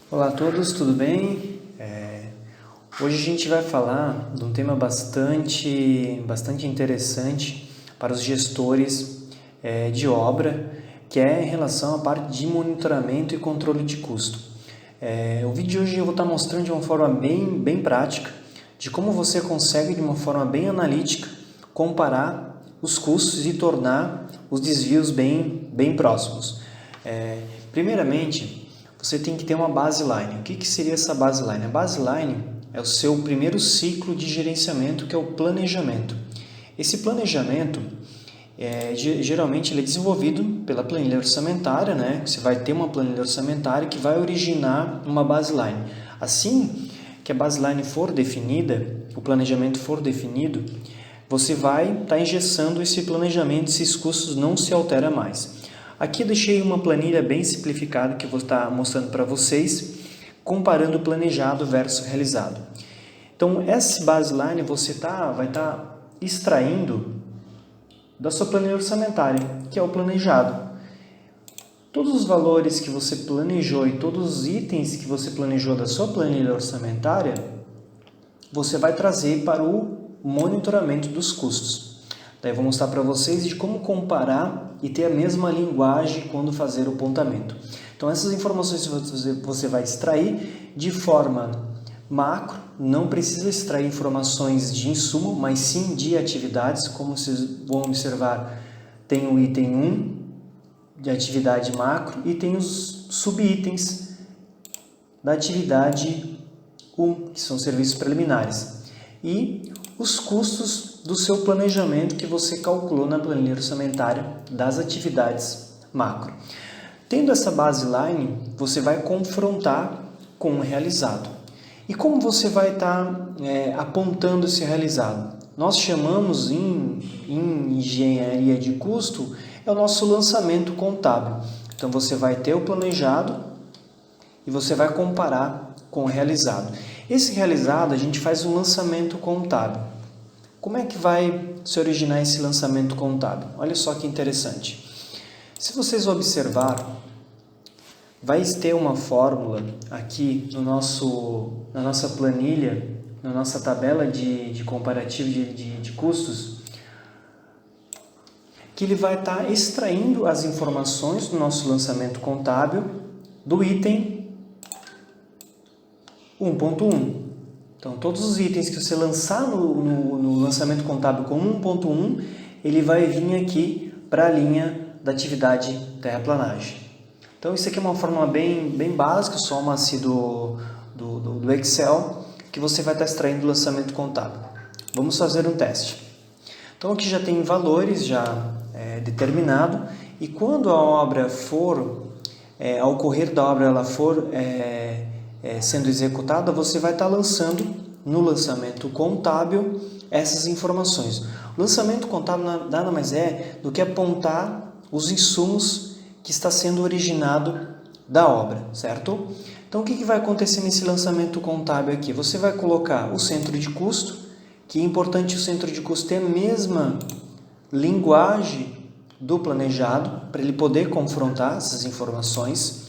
Olá a todos, tudo bem? Hoje a gente vai falar de um tema bastante interessante para os gestores de obra, que é em relação à parte de monitoramento e controle de custo. O vídeo de hoje eu vou estar mostrando de uma forma bem prática, de como você consegue, de uma forma bem analítica, comparar os custos e tornar os desvios bem próximos. Primeiramente, você tem que ter uma baseline. O que seria essa baseline? A baseline é o seu primeiro ciclo de gerenciamento, que é o planejamento. Esse planejamento, geralmente, ele é desenvolvido pela planilha orçamentária, né? Você vai ter uma planilha orçamentária que vai originar uma baseline. Assim que a baseline for definida, o planejamento for definido, você vai estar engessando esse planejamento, esses custos não se alteram mais. Aqui eu deixei uma planilha bem simplificada que eu vou estar mostrando para vocês, comparando o planejado versus realizado. Então, essa baseline você vai estar extraindo da sua planilha orçamentária, que é o planejado. Todos os valores que você planejou e todos os itens que você planejou da sua planilha orçamentária, você vai trazer para o monitoramento dos custos. Daí eu vou mostrar para vocês de como comparar e ter a mesma linguagem quando fazer o apontamento. Então essas informações você vai extrair de forma macro, não precisa extrair informações de insumo, mas sim de atividades, como vocês vão observar, tem o item 1 de atividade macro e tem os subitens da atividade 1, que são serviços preliminares. E os custos do seu planejamento que você calculou na planilha orçamentária das atividades macro. Tendo essa baseline, você vai confrontar com o realizado. E como você vai estar apontando esse realizado? Nós chamamos em engenharia de custo, é o nosso lançamento contábil. Então você vai ter o planejado e você vai comparar com o realizado. Esse realizado a gente faz um lançamento contábil. Como é que vai se originar esse lançamento contábil? Olha só que interessante. Se vocês observarem, vai ter uma fórmula aqui na nossa planilha, na nossa tabela de comparativo de custos, que ele vai estar extraindo as informações do nosso lançamento contábil do item 1.1. Então, todos os itens que você lançar no lançamento contábil como 1.1, ele vai vir aqui para a linha da atividade terraplanagem. Então, isso aqui é uma fórmula bem básica, soma-se do Excel, que você vai estar extraindo do lançamento contábil. Vamos fazer um teste. Então, aqui já tem valores já determinado, e quando a obra for, ao ocorrer da obra ela for sendo executada, você vai estar lançando no lançamento contábil essas informações. O lançamento contábil nada mais é do que apontar os insumos que está sendo originado da obra, certo? Então, o que vai acontecer nesse lançamento contábil aqui? Você vai colocar o centro de custo, que é importante o centro de custo ter a mesma linguagem do planejado, para ele poder confrontar essas informações.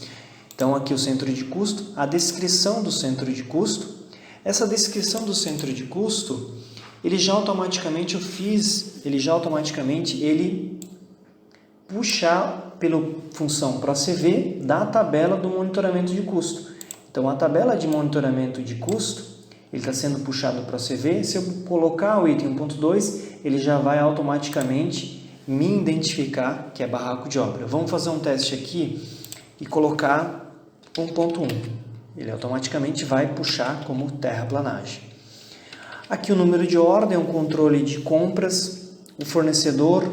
Então, aqui o centro de custo, a descrição do centro de custo. Essa descrição do centro de custo, ele puxar pela função ProCV da tabela do monitoramento de custo. Então, a tabela de monitoramento de custo, ele está sendo puxado para o ProCV. Se eu colocar o item 1.2, ele já vai automaticamente me identificar que é barraco de obra. Vamos fazer um teste aqui e colocar 1.1. Ele automaticamente vai puxar como terraplanagem. Aqui o número de ordem, o controle de compras, o fornecedor,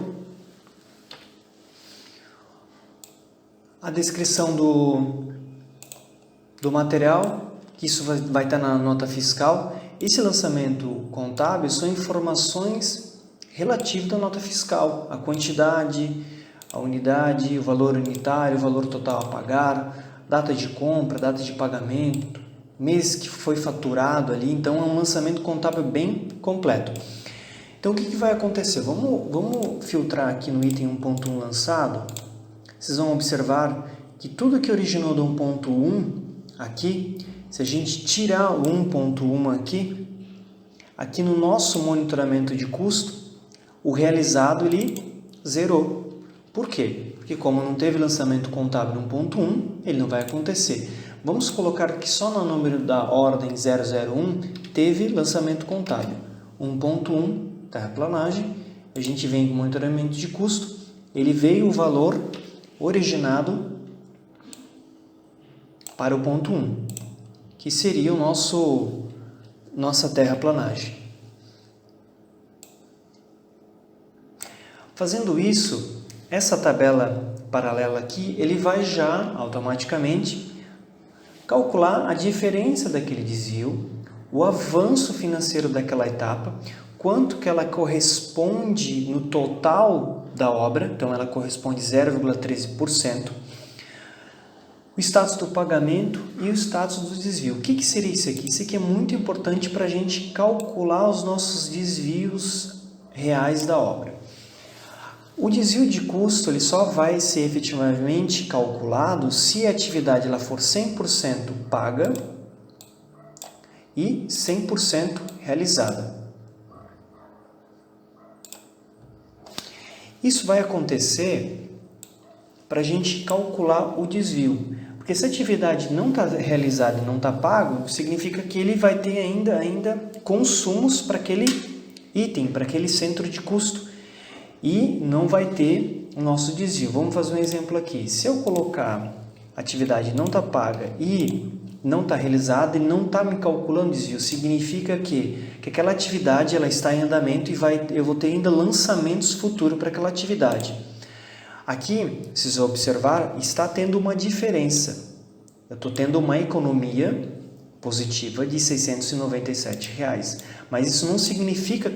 a descrição do material, que isso vai estar na nota fiscal. Esse lançamento contábil são informações relativas da nota fiscal, a quantidade, a unidade, o valor unitário, o valor total a pagar, data de compra, data de pagamento, mês que foi faturado ali. Então é um lançamento contábil bem completo. Então o que vai acontecer? Vamos filtrar aqui no item 1.1 lançado. Vocês vão observar que tudo que originou do 1.1 aqui, se a gente tirar o 1.1 aqui no nosso monitoramento de custo, o realizado ele zerou. Por quê? Porque como não teve lançamento contábil 1.1, ele não vai acontecer. Vamos colocar que só no número da ordem 001 teve lançamento contábil. 1.1, terraplanagem, a gente vem com monitoramento de custo, ele veio o valor originado para o ponto 1, que seria o nossa terraplanagem. Fazendo isso, essa tabela paralela aqui, ele vai já automaticamente calcular a diferença daquele desvio, o avanço financeiro daquela etapa, quanto que ela corresponde no total da obra, então ela corresponde 0,13%, o status do pagamento e o status do desvio. O que seria isso aqui? Isso aqui é muito importante para a gente calcular os nossos desvios reais da obra. O desvio de custo ele só vai ser efetivamente calculado se a atividade ela for 100% paga e 100% realizada. Isso vai acontecer para a gente calcular o desvio. Porque se a atividade não está realizada e não está pago, significa que ele vai ter ainda consumos para aquele item, para aquele centro de custo. E não vai ter o nosso desvio. Vamos fazer um exemplo aqui. Se eu colocar a atividade não está paga e não está realizada, ele não está me calculando desvio. Significa que aquela atividade ela está em andamento e eu vou ter ainda lançamentos futuros para aquela atividade. Aqui, se você observar, está tendo uma diferença. Eu estou tendo uma economia positiva de R$ 697. Mas isso não significa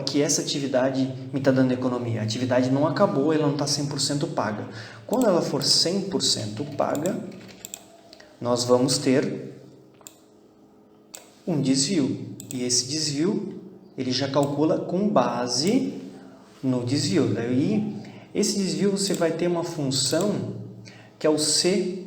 que essa atividade me está dando economia. A atividade não acabou, ela não está 100% paga. Quando ela for 100% paga, nós vamos ter um desvio. E esse desvio, ele já calcula com base no desvio. Daí, esse desvio você vai ter uma função que é o C,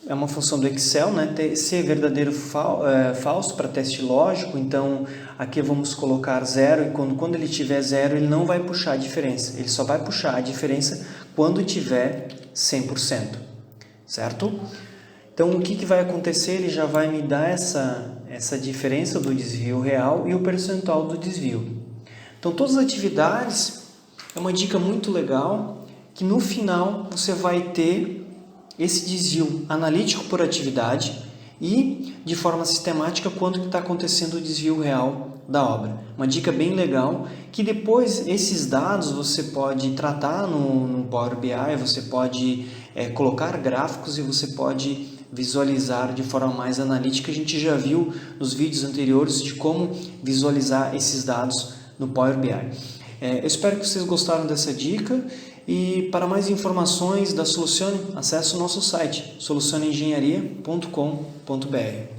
é uma função do Excel, né? C verdadeiro falso para teste lógico, então aqui vamos colocar 0 e quando ele tiver 0 ele não vai puxar a diferença, ele só vai puxar a diferença quando tiver 100%, certo? Então o que vai acontecer? Ele já vai me dar essa diferença do desvio real e o percentual do desvio. Então todas as atividades, é uma dica muito legal, que no final você vai ter esse desvio analítico por atividade e de forma sistemática quando está acontecendo o desvio real da obra. Uma dica bem legal, que depois esses dados você pode tratar no Power BI, você pode colocar gráficos e você pode visualizar de forma mais analítica. A gente já viu nos vídeos anteriores de como visualizar esses dados no Power BI. Eu espero que vocês gostaram dessa dica e para mais informações da Solucione, acesse o nosso site solucioneengenharia.com.br.